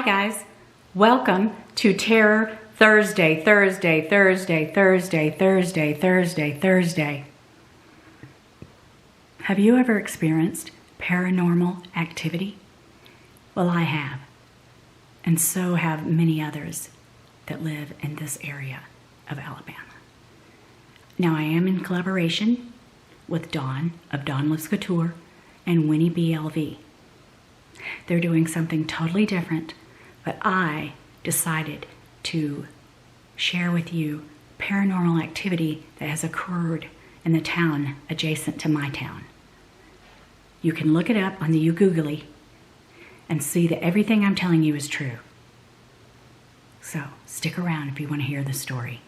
guys, welcome to Terror Thursday. Have you ever experienced paranormal activity? Well, I have, and so have many others that live in this area of Alabama. Now, I am in collaboration with Dawn of Dawn Lives Couture and Winnie BLV. They're doing something totally different, but I decided to share with you paranormal activity that has occurred in the town adjacent to my town. You can look it up on the Googly and see that everything I'm telling you is true. So stick around if you want to hear the story.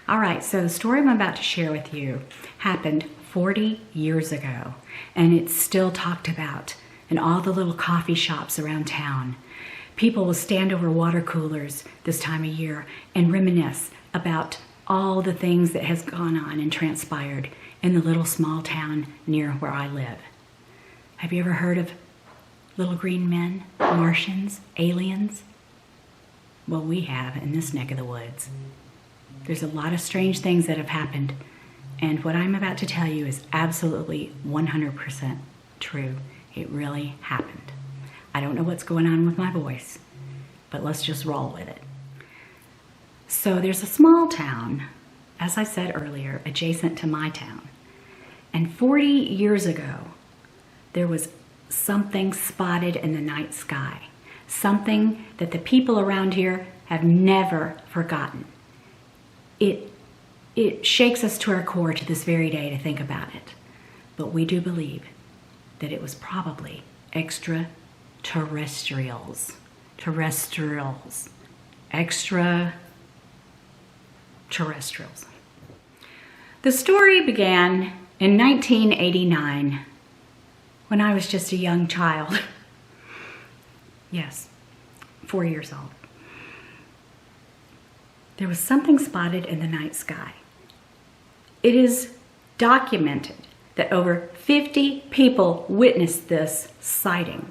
All right, so the story I'm about to share with you happened 40 years ago, and it's still talked about in all the little coffee shops around town. People will stand over water coolers this time of year and reminisce about all the things that has gone on and transpired in the little small town near where I live. Have you ever heard of little green men, Martians, aliens? Well, we have in this neck of the woods. There's a lot of strange things that have happened, and what I'm about to tell you is absolutely 100% true. It really happened. I don't know what's going on with my voice, but let's just roll with it. So there's a small town, as I said earlier, adjacent to my town. And 40 years ago, there was something spotted in the night sky. Something that the people around here have never forgotten. It shakes us to our core to this very day to think about it. But we do believe that it was probably extraterrestrials. Extraterrestrials. The story began in 1989 when I was just a young child. Yes, 4 years old. There was something spotted in the night sky. It is documented that over 50 people witnessed this sighting,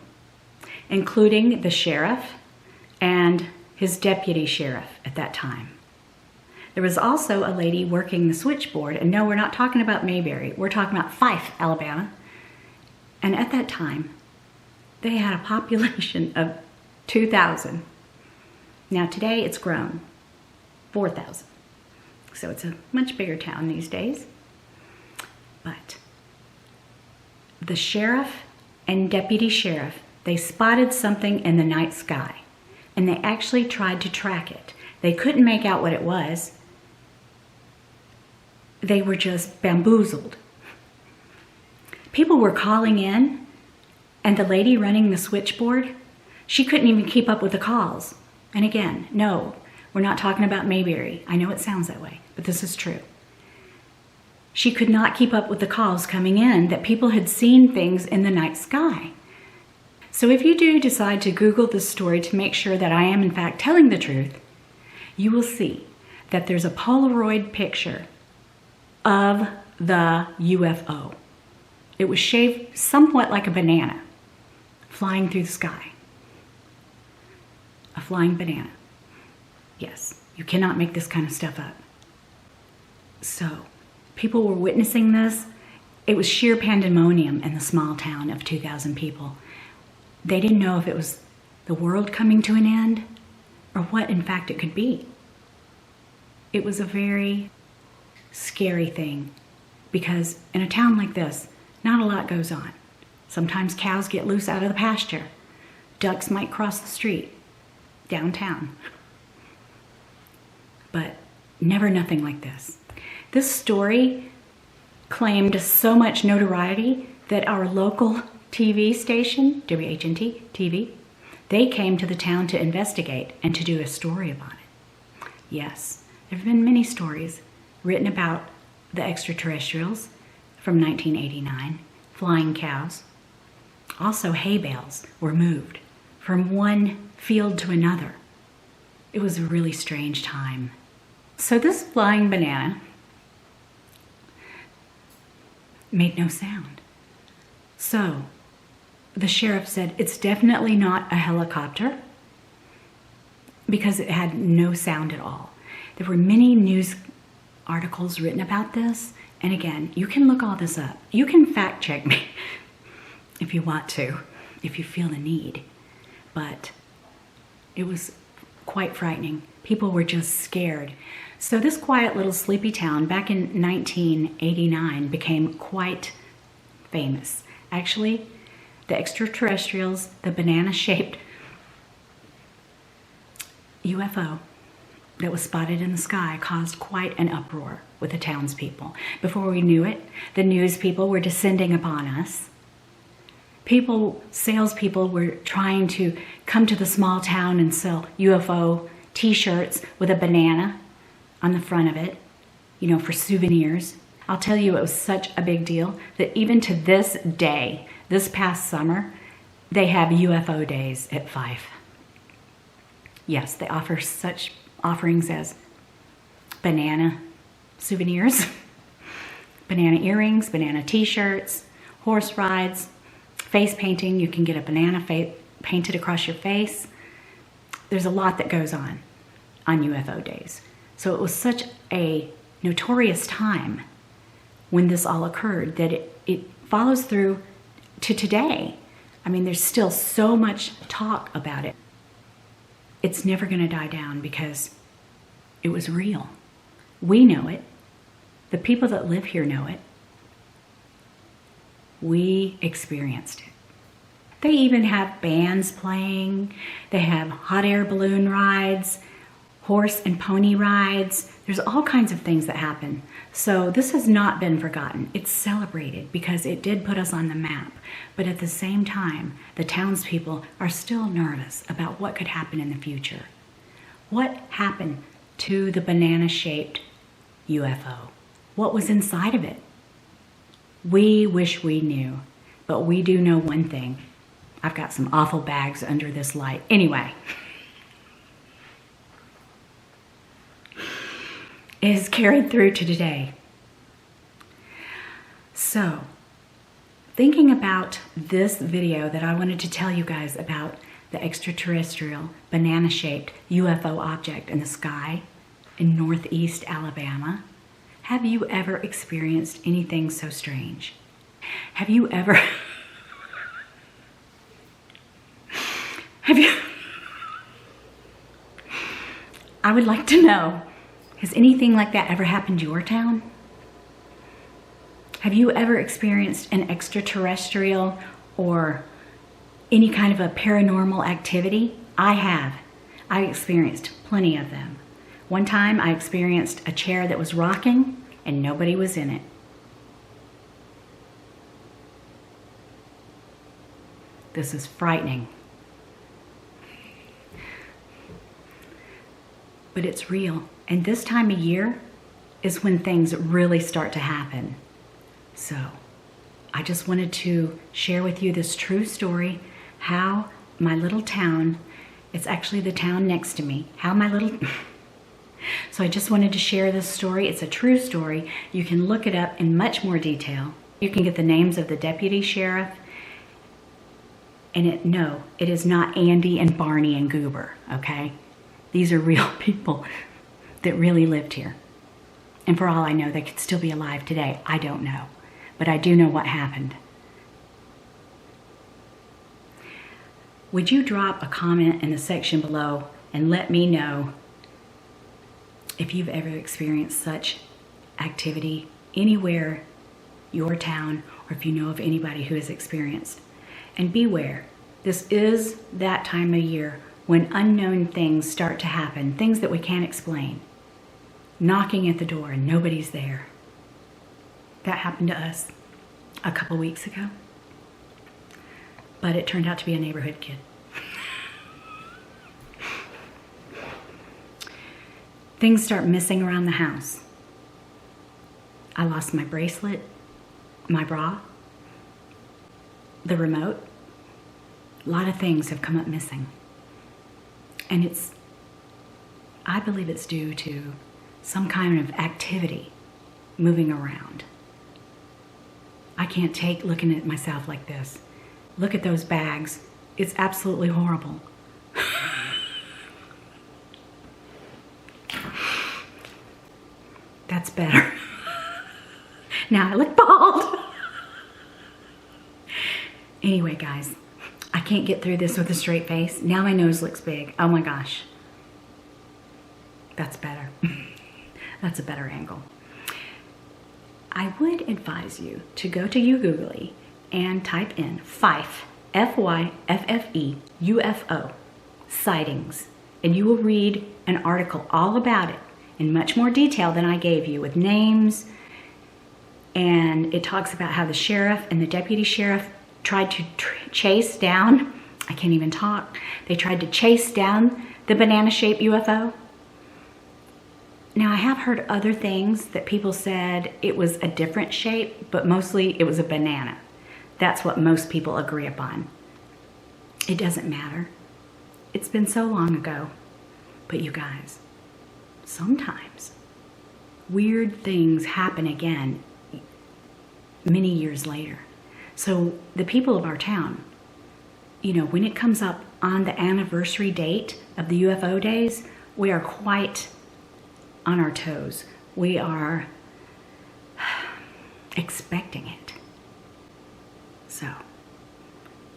including the sheriff and his deputy sheriff at that time. There was also a lady working the switchboard, and no, we're not talking about Mayberry, we're talking about Fife, Alabama. And at that time, they had a population of 2,000. Now today it's grown, 4,000. So it's a much bigger town these days. But the sheriff and deputy sheriff, they spotted something in the night sky, and they actually tried to track it. They couldn't make out what it was. They were just bamboozled. People were calling in, and the lady running the switchboard, she couldn't even keep up with the calls. And again, no, we're not talking about Mayberry. I know it sounds that way, but this is true. She could not keep up with the calls coming in that people had seen things in the night sky. So if you do decide to Google this story to make sure that I am in fact telling the truth, you will see that there's a Polaroid picture of the UFO. It was shaped somewhat like a banana flying through the sky. A flying banana. Yes, you cannot make this kind of stuff up. So, people were witnessing this. It was sheer pandemonium in the small town of 2,000 people. They didn't know if it was the world coming to an end or what in fact it could be. It was a very scary thing because in a town like this, not a lot goes on. Sometimes cows get loose out of the pasture. Ducks might cross the street downtown. But never nothing like this. This story claimed so much notoriety that our local TV station, WHNT TV, they came to the town to investigate and to do a story about it. Yes, there have been many stories written about the extraterrestrials from 1989, flying cows. Also, hay bales were moved from one field to another. It was a really strange time. So this flying banana made no sound. So the sheriff said it's definitely not a helicopter because it had no sound at all. There were many news articles written about this. And again, you can look all this up. You can fact check me if you want to, if you feel the need. But it was quite frightening. People were just scared. So this quiet little sleepy town back in 1989 became quite famous. Actually, the extraterrestrials, the banana-shaped UFO that was spotted in the sky caused quite an uproar with the townspeople. Before we knew it, the news people were descending upon us. Salespeople were trying to come to the small town and sell UFO t-shirts with a banana on the front of it, you know, for souvenirs. I'll tell you, it was such a big deal that even to this day, this past summer, they have UFO days at Fife. Yes, they offer such offerings as banana souvenirs, banana earrings, banana t-shirts, horse rides, face painting. You can get a banana painted across your face. There's a lot that goes on UFO days. So it was such a notorious time when this all occurred that it follows through to today. I mean, there's still so much talk about it. It's never going to die down because it was real. We know it. The people that live here know it. We experienced it. They even have bands playing. They have hot air balloon rides, horse and pony rides. There's all kinds of things that happen. So this has not been forgotten. It's celebrated because it did put us on the map. But at the same time, the townspeople are still nervous about what could happen in the future. What happened to the banana-shaped UFO? What was inside of it? We wish we knew, but we do know one thing. I've got some awful bags under this light. Anyway. Is carried through to today. So, thinking about this video that I wanted to tell you guys about the extraterrestrial banana-shaped UFO object in the sky in northeast Alabama, have you ever experienced anything so strange? Have you ever... I would like to know, has anything like that ever happened to your town? Have you ever experienced an extraterrestrial or any kind of a paranormal activity? I have. I experienced plenty of them. One time I experienced a chair that was rocking and nobody was in it. This is frightening. But it's real. And this time of year is when things really start to happen. So I just wanted to share with you this true story, how my little town, it's actually the town next to me, So I just wanted to share this story. It's a true story. You can look it up in much more detail. You can get the names of the deputy sheriff. And it is not Andy and Barney and Goober, okay? These are real people that really lived here. And for all I know, they could still be alive today. I don't know. But I do know what happened. Would you drop a comment in the section below and let me know if you've ever experienced such activity anywhere, your town, or if you know of anybody who has experienced. And beware, this is that time of year when unknown things start to happen, things that we can't explain. Knocking at the door and nobody's there. That happened to us a couple weeks ago. But it turned out to be a neighborhood kid. Things start missing around the house. I lost my bracelet, my bra, the remote. A lot of things have come up missing. And I believe it's due to some kind of activity moving around. I can't take looking at myself like this. Look at those bags. It's absolutely horrible. That's better. Now I look bald. Anyway, guys, I can't get through this with a straight face. Now my nose looks big. Oh my gosh. That's better. That's a better angle. I would advise you to go to YouGoogly and type in Fife, F-Y-F-F-E, UFO, sightings, and you will read an article all about it in much more detail than I gave you, with names, and it talks about how the sheriff and the deputy sheriff tried to chase down, I can't even talk, they tried to chase down the banana-shaped UFO. Now, I have heard other things that people said it was a different shape, but mostly it was a banana. That's what most people agree upon. It doesn't matter. It's been so long ago. But you guys, sometimes weird things happen again many years later. So the people of our town, you know, when it comes up on the anniversary date of the UFO days, we are quite on our toes. We are expecting it. So,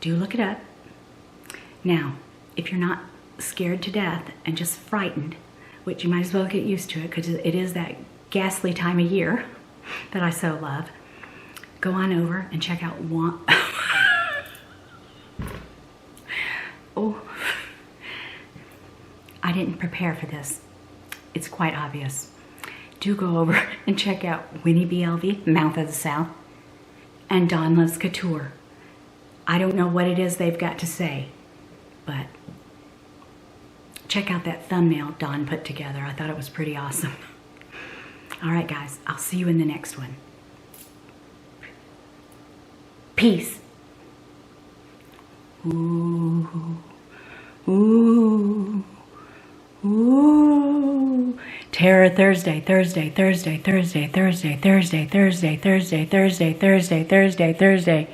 do look it up. Now, if you're not scared to death and just frightened, which you might as well get used to it because it is that ghastly time of year that I so love, go on over and check out one. Oh, I didn't prepare for this. It's quite obvious. Do go over and check out Winnie BLV, Mouth of the South, and Dawn Loves Couture. I don't know what it is they've got to say, but check out that thumbnail Dawn put together. I thought it was pretty awesome. All right, guys, I'll see you in the next one. Peace. Ooh, ooh, ooh. Terror Thursday, Thursday, Thursday, Thursday, Thursday, Thursday, Thursday, Thursday, Thursday, Thursday, Thursday, Thursday.